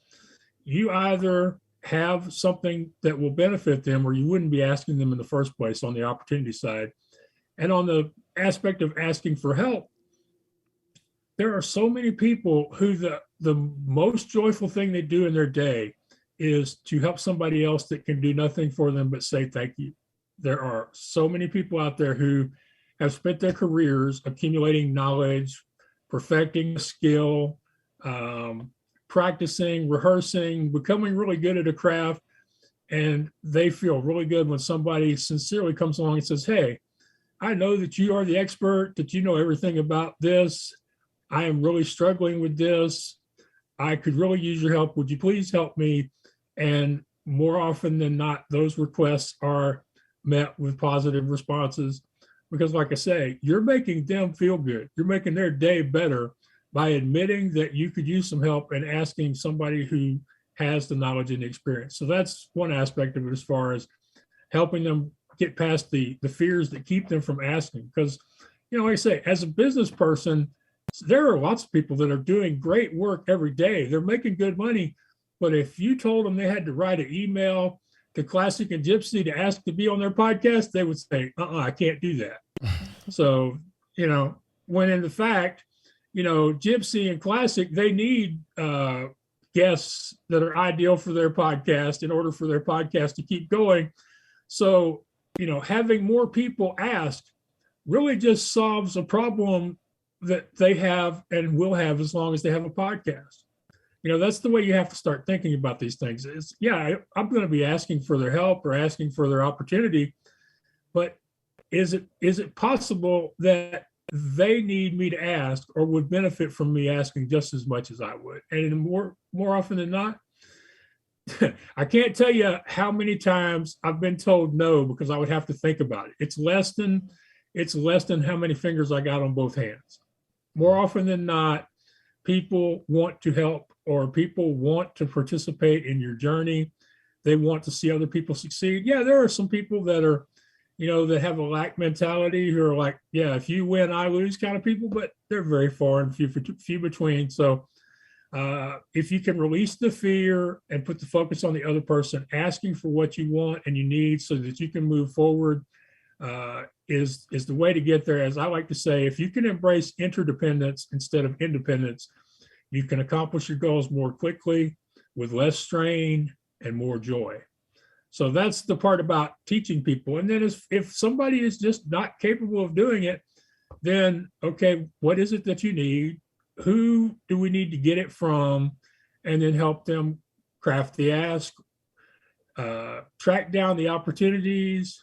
you either have something that will benefit them or you wouldn't be asking them in the first place on the opportunity side. And on the aspect of asking for help, there are so many people who the most joyful thing they do in their day is to help somebody else that can do nothing for them but say thank you. There are so many people out there who have spent their careers accumulating knowledge, perfecting a skill, practicing, rehearsing, becoming really good at a craft. And they feel really good when somebody sincerely comes along and says, hey, I know that you are the expert, that you know everything about this. I am really struggling with this. I could really use your help. Would you please help me? And more often than not, those requests are met with positive responses. Because like I say, you're making them feel good. You're making their day better by admitting that you could use some help and asking somebody who has the knowledge and experience. So that's one aspect of it as far as helping them get past the fears that keep them from asking. Because, you know, like I say, as a business person, there are lots of people that are doing great work every day. They're making good money. But if you told them they had to write an email to Classic and gypC to ask to be on their podcast, they would say, I can't do that. So, you know, when in the fact, you know, gypC and Classic, they need guests that are ideal for their podcast in order for their podcast to keep going. So, you know, having more people ask really just solves a problem that they have and will have as long as they have a podcast. You know, that's the way you have to start thinking about these things. Is, yeah, I'm going to be asking for their help or asking for their opportunity, but is it possible that they need me to ask or would benefit from me asking just as much as I would? And more often than not, I can't tell you how many times I've been told no because I would have to think about it. It's less than how many fingers I got on both hands. More often than not, people want to help or people want to participate in your journey. They want to see other people succeed. Yeah, there are some people that are, you know, that have a lack mentality who are like, yeah, if you win, I lose kind of people, but they're very far and few between. So if you can release the fear and put the focus on the other person, asking for what you want and you need so that you can move forward is the way to get there. As I like to say, if you can embrace interdependence instead of independence, you can accomplish your goals more quickly with less strain and more joy. So that's the part about teaching people. And then if somebody is just not capable of doing it, then, okay, what is it that you need? Who do we need to get it from? And then help them craft the ask, track down the opportunities,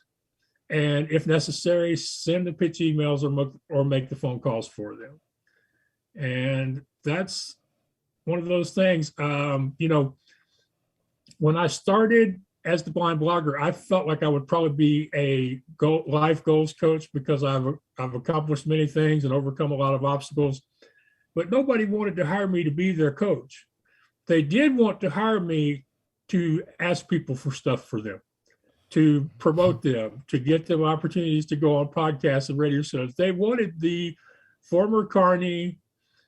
and if necessary, send the pitch emails or make the phone calls for them. And that's one of those things. You know, when I started as the blind blogger, I felt like I would probably be a life goals coach because I've accomplished many things and overcome a lot of obstacles, but nobody wanted to hire me to be their coach. They did want to hire me to ask people for stuff for them, to promote them, to get them opportunities to go on podcasts and radio shows. They wanted the former carny,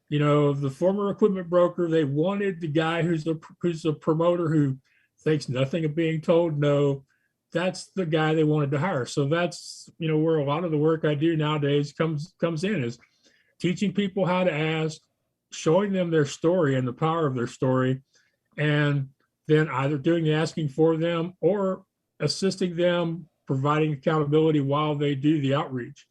you know, the former equipment broker. They wanted the guy who's a promoter who thinks nothing of being told no. that's the guy they wanted to hire. So that's, where a lot of the work I do nowadays comes in, is teaching people how to ask, showing them their story and the power of their story, and then either doing the asking for them or assisting them, providing accountability while they do the outreach.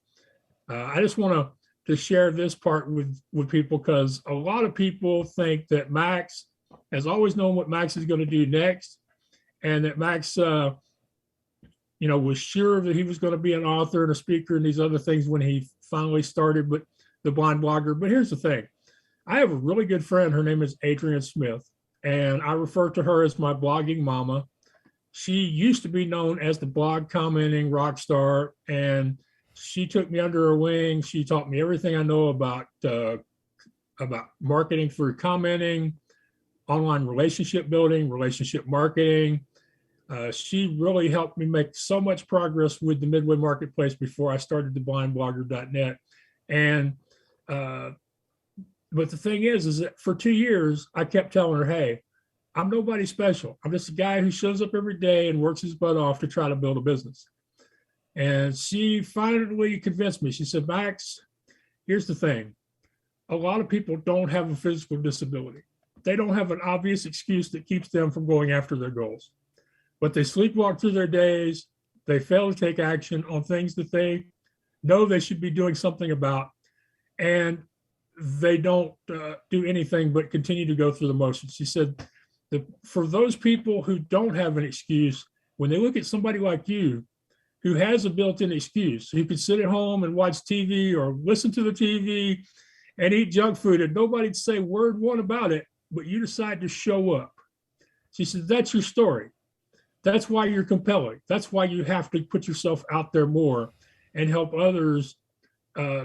I just want to share this part with people, because a lot of people think that Max has always known what Max is going to do next, and that Max, was sure that he was going to be an author and a speaker and these other things when he finally started with the Blind Blogger. But here's the thing. I have a really good friend. Her name is Adrian Smith, and I refer to her as my blogging mama. She used to be known as the blog commenting rock star, and she took me under her wing. She taught me everything I know about marketing through commenting, online relationship building, relationship marketing. She really helped me make so much progress with the Midway Marketplace before I started the blindblogger.net. And but the thing is that for 2 years, I kept telling her, hey, I'm nobody special. I'm just a guy who shows up every day and works his butt off to try to build a business. And she finally convinced me. She said, Max, here's the thing. A lot of people don't have a physical disability. They don't have an obvious excuse that keeps them from going after their goals. But they sleepwalk through their days. They fail to take action on things that they know they should be doing something about. And they don't do anything but continue to go through the motions. She said, for those people who don't have an excuse, when they look at somebody like you, who has a built-in excuse, who could sit at home and watch TV or listen to the TV and eat junk food and nobody'd say word one about it, but you decide to show up. She said, that's your story. That's why you're compelling. That's why you have to put yourself out there more and help others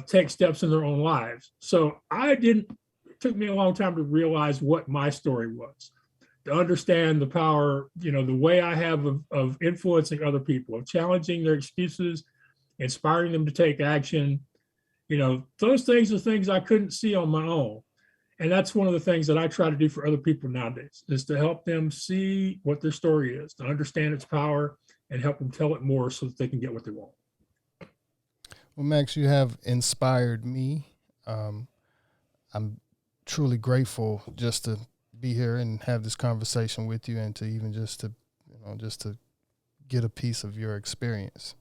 take steps in their own lives. So it took me a long time to realize what my story was, to understand the power, the way I have of influencing other people, of challenging their excuses, inspiring them to take action. Those things are things I couldn't see on my own. And that's one of the things that I try to do for other people nowadays, is to help them see what their story is, to understand its power, and help them tell it more so that they can get what they want. Well, Max, you have inspired me. I'm truly grateful just to be here and have this conversation with you, and to even just to get a piece of your experience.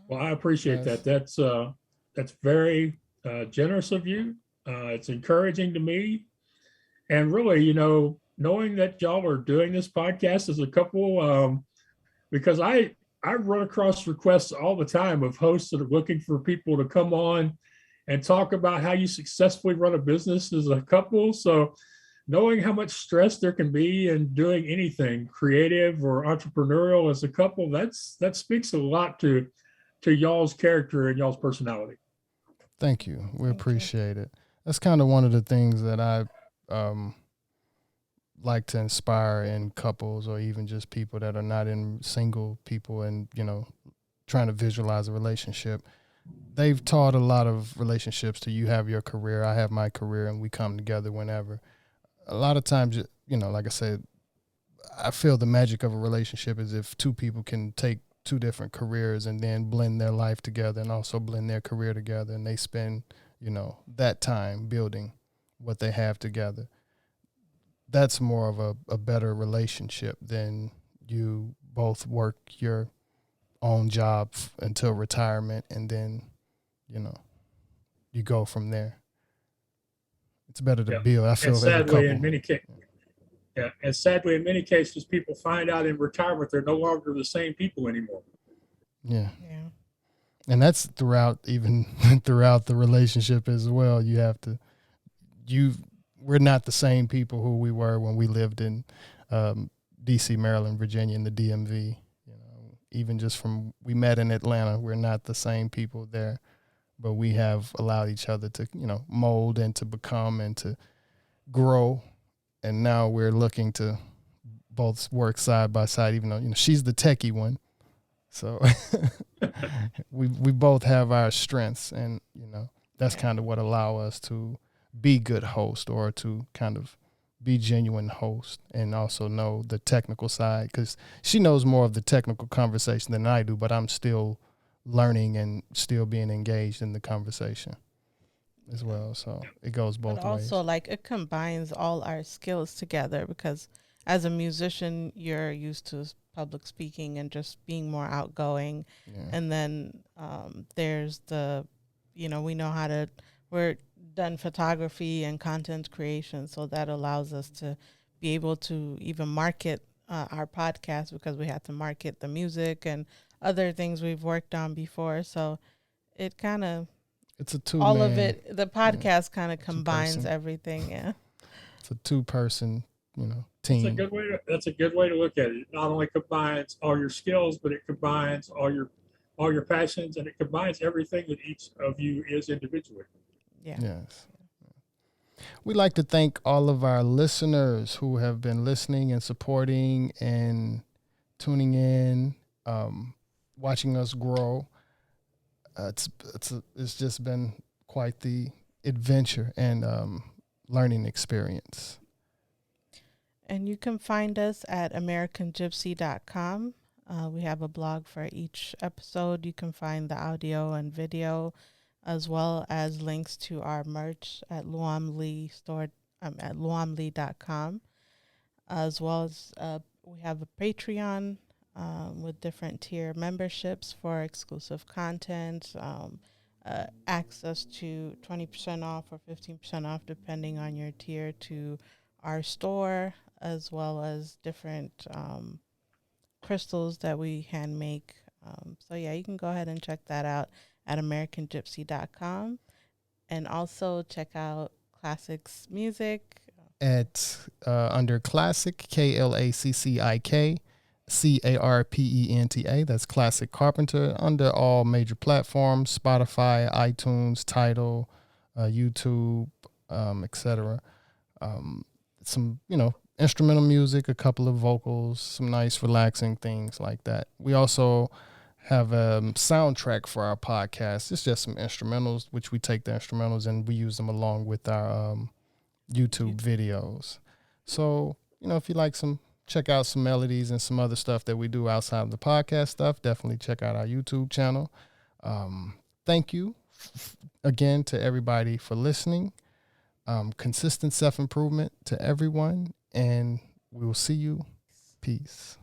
Well, I appreciate that. That's very generous of you. It's encouraging to me. And really, knowing that y'all are doing this podcast as a couple, because I run across requests all the time of hosts that are looking for people to come on and talk about how you successfully run a business as a couple. So knowing how much stress there can be in doing anything creative or entrepreneurial as a couple, that speaks a lot to y'all's character and y'all's personality. Thank you. We appreciate it. That's kind of one of the things that I like to inspire in couples, or even just people that are not in single people, and, trying to visualize a relationship. They've taught a lot of relationships to, you have your career, I have my career, and we come together whenever. A lot of times, like I said, I feel the magic of a relationship is if two people can take two different careers and then blend their life together and also blend their career together, and they spend, that time building what they have together. That's more of a better relationship than you both work your own job until retirement, and then, you go from there. It's better to build. I feel, and sadly, in many cases, people find out in retirement they're no longer the same people anymore. Yeah. And that's throughout the relationship as well. We're not the same people who we were when we lived in DC, Maryland, Virginia, and the DMV. Even just we met in Atlanta, we're not the same people there, but we have allowed each other to, mold and to become and to grow. And now we're looking to both work side by side, even though, she's the techie one. So we both have our strengths, and, that's kind of what allow us to be good hosts, or to kind of, be genuine host and also know the technical side, because she knows more of the technical conversation than I do, but I'm still learning and still being engaged in the conversation as well. So it goes both But also, ways. like, it combines all our skills together because as a musician, you're used to public speaking and just being more outgoing. Yeah. And then there's the, we know how to, we're done photography and content creation. So that allows us to be able to even market our podcast, because we had to market the music and other things we've worked on before. So it kind of, It's a two-man. all of it, the podcast kind of combines two-person. everything. Yeah. It's a two-person, That's a team. good way to, that's a good way to look at it. It not only combines all your skills, but it combines all your passions, and it combines everything that each of you is individually. Yeah. Yes. We'd like to thank all of our listeners who have been listening and supporting and tuning in, watching us grow. It's just been quite the adventure and learning experience. And you can find us at AmericanGypC.com. We have a blog for each episode. You can find the audio and video, as well as links to our merch at Luamlee store at luamlee.com. As well as we have a Patreon with different tier memberships for exclusive content, access to 20% off or 15% off, depending on your tier, to our store, as well as different crystals that we hand make. So yeah, you can go ahead and check that out at AmericanGypC.com. And also check out Classics Music At under Classic, KLACCIK, CARPENTA. That's Classic Carpenter, under all major platforms: Spotify, iTunes, Tidal, YouTube, etc. Some instrumental music, a couple of vocals, some nice relaxing things like that. We also have a soundtrack for our podcast. It's just some instrumentals, which we take the instrumentals and we use them along with our YouTube videos. So, if you like check out some melodies and some other stuff that we do outside of the podcast stuff, definitely check out our YouTube channel. Thank you again to everybody for listening. Consistent self-improvement to everyone, and we will see you. Peace.